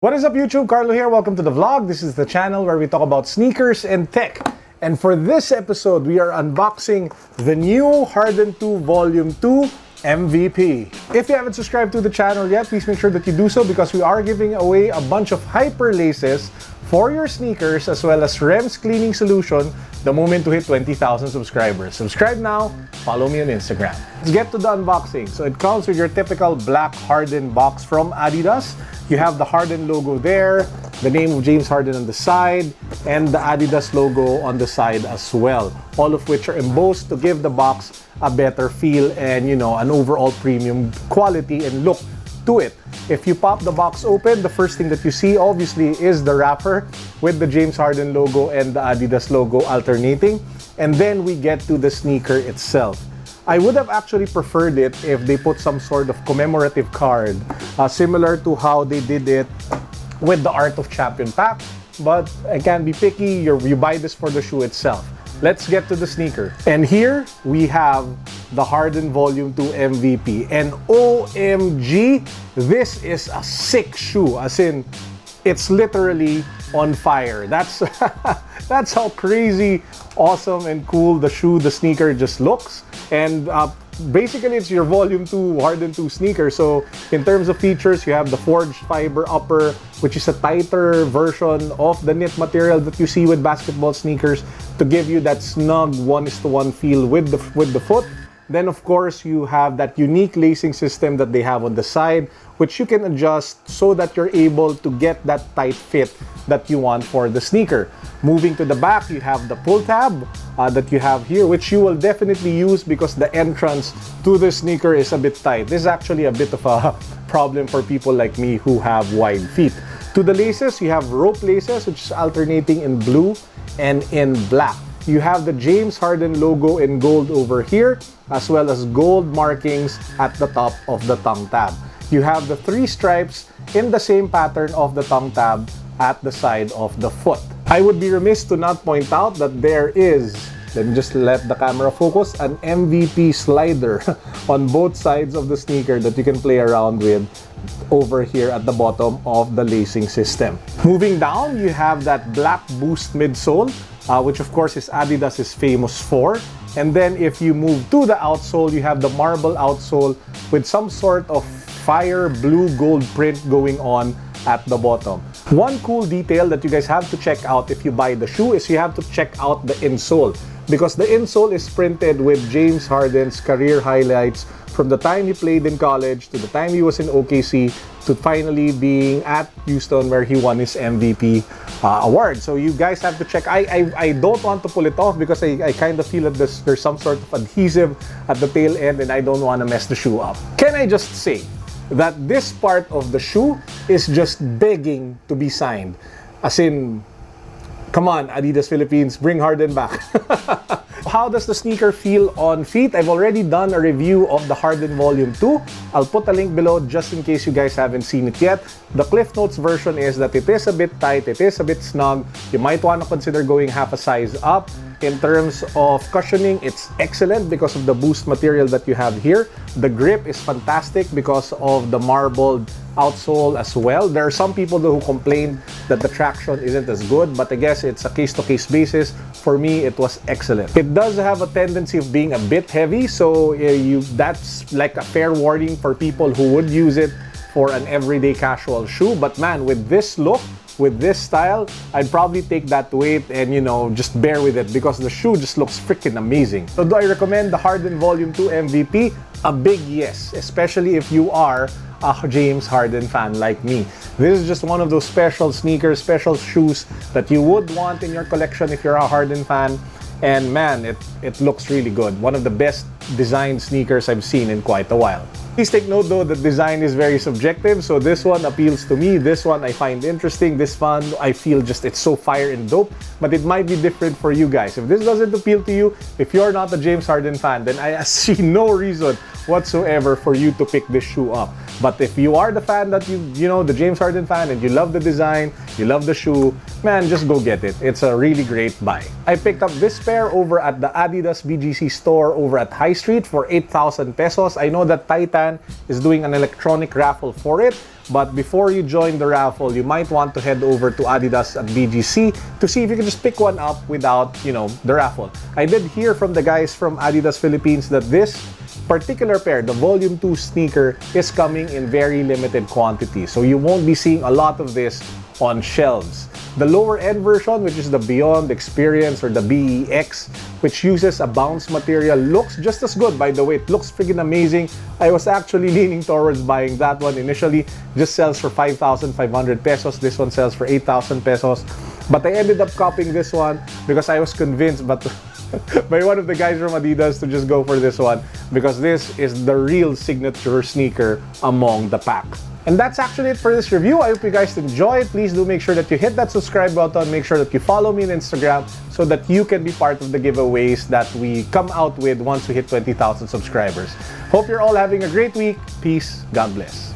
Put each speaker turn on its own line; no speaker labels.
What is up YouTube? Carlo here. Welcome to the vlog. This is the channel where we talk about sneakers and tech. And for this episode, we are unboxing the new Harden 2 Volume 2 MVP. If you haven't subscribed to the channel yet, please make sure that you do so because we are giving away a bunch of hyper laces for your sneakers as well as REMS cleaning solution the moment to hit 20,000 subscribers. Subscribe now, follow me on Instagram. Let's get to the unboxing. So it comes with your typical black Harden box from Adidas. You have the Harden logo there, the name of James Harden on the side, and the Adidas logo on the side as well. All of which are embossed to give the box a better feel and, an overall premium quality and look to it. If you pop the box open, the first thing that you see obviously is the wrapper with the James Harden logo and the Adidas logo alternating. And then we get to the sneaker itself. I would have actually preferred it if they put some sort of commemorative card, similar to how they did it with the Art of Champion pack. But I can't be picky, you buy this for the shoe itself. Let's get to the sneaker. And here we have the Harden Volume 2 MVP. And OMG, this is a sick shoe. As in, it's literally on fire. That's that's how crazy, awesome, and cool the sneaker just looks. And basically, it's your Volume 2 Harden 2 sneaker. So in terms of features, you have the forged fiber upper, which is a tighter version of the knit material that you see with basketball sneakers to give you that snug 1:1 feel with the foot. Then of course, you have that unique lacing system that they have on the side, which you can adjust so that you're able to get that tight fit that you want for the sneaker. Moving to the back, you have the pull tab that you have here, which you will definitely use because the entrance to the sneaker is a bit tight. This is actually a bit of a problem for people like me who have wide feet. To the laces, you have rope laces, which is alternating in blue and in black. You have the James Harden logo in gold over here, as well as gold markings at the top of the tongue tab. You have the 3 stripes in the same pattern of the tongue tab at the side of the foot. I would be remiss to not point out that there is, let me just let the camera focus, an MVP slider on both sides of the sneaker that you can play around with over here at the bottom of the lacing system. Moving down, you have that black boost midsole, which of course is Adidas is famous for. And then if you move to the outsole, you have the marble outsole with some sort of fire blue gold print going on at the bottom. One cool detail that you guys have to check out if you buy the shoe is you have to check out the insole, because the insole is printed with James Harden's career highlights from the time he played in college to the time he was in OKC to finally being at Houston where he won his MVP award. So you guys have to check. I don't want to pull it off because I kind of feel that there's some sort of adhesive at the tail end and I don't want to mess the shoe up. Can I just say that this part of the shoe is just begging to be signed? As in, come on, Adidas Philippines, bring Harden back. How does the sneaker feel on feet? I've already done a review of the Harden Volume 2. I'll put a link below just in case you guys haven't seen it yet. The Cliff Notes version is that it is a bit tight, it is a bit snug. You might want to consider going half a size up. In terms of cushioning, it's excellent because of the boost material that you have here. The grip is fantastic because of the marbled outsole as well. There are some people though who complain that the traction isn't as good, but I guess it's a case-to-case basis. For me, it was excellent. It does have a tendency of being a bit heavy, so that's like a fair warning for people who would use it for an everyday casual shoe. But man, with this look, with this style, I'd probably take that weight and just bear with it because the shoe just looks freaking amazing. So do I recommend the Harden Volume 2 MVP? A big yes, especially if you are a James Harden fan like me. This is just one of those special sneakers, special shoes that you would want in your collection if you're a Harden fan. And man, it looks really good. One of the best designed sneakers I've seen in quite a while. Please take note though that design is very subjective, so this one appeals to me, this one I find interesting, this one I feel just it's so fire and dope, but it might be different for you guys. If this doesn't appeal to you, if you're not a James Harden fan, then I see no reason whatsoever for you to pick this shoe up. But if you are the fan that the James Harden fan, and you love the design, you love the shoe, man, just go get it. It's a really great buy. I picked up this pair over at the Adidas BGC store over at High Street for 8,000 pesos. I know that Titan is doing an electronic raffle for it, But before you join the raffle, you might want to head over to Adidas at BGC to see if you can just pick one up without, the raffle. I did hear from the guys from Adidas Philippines that this particular pair, the Volume 2 sneaker, is coming in very limited quantity. So you won't be seeing a lot of this on shelves. The lower end version, which is the Beyond Experience or the BEX, which uses a bounce material, looks just as good. By the way, it looks freaking amazing. I was actually leaning towards buying that one initially. Just sells for 5,500 pesos. This one sells for 8,000 pesos. But I ended up copying this one because I was convinced by one of the guys from Adidas to just go for this one because this is the real signature sneaker among the pack. And that's actually it for this review. I hope you guys enjoy it. Please do make sure that you hit that subscribe button. Make sure that you follow me on Instagram so that you can be part of the giveaways that we come out with once we hit 20,000 subscribers. Hope you're all having a great week. Peace. God bless.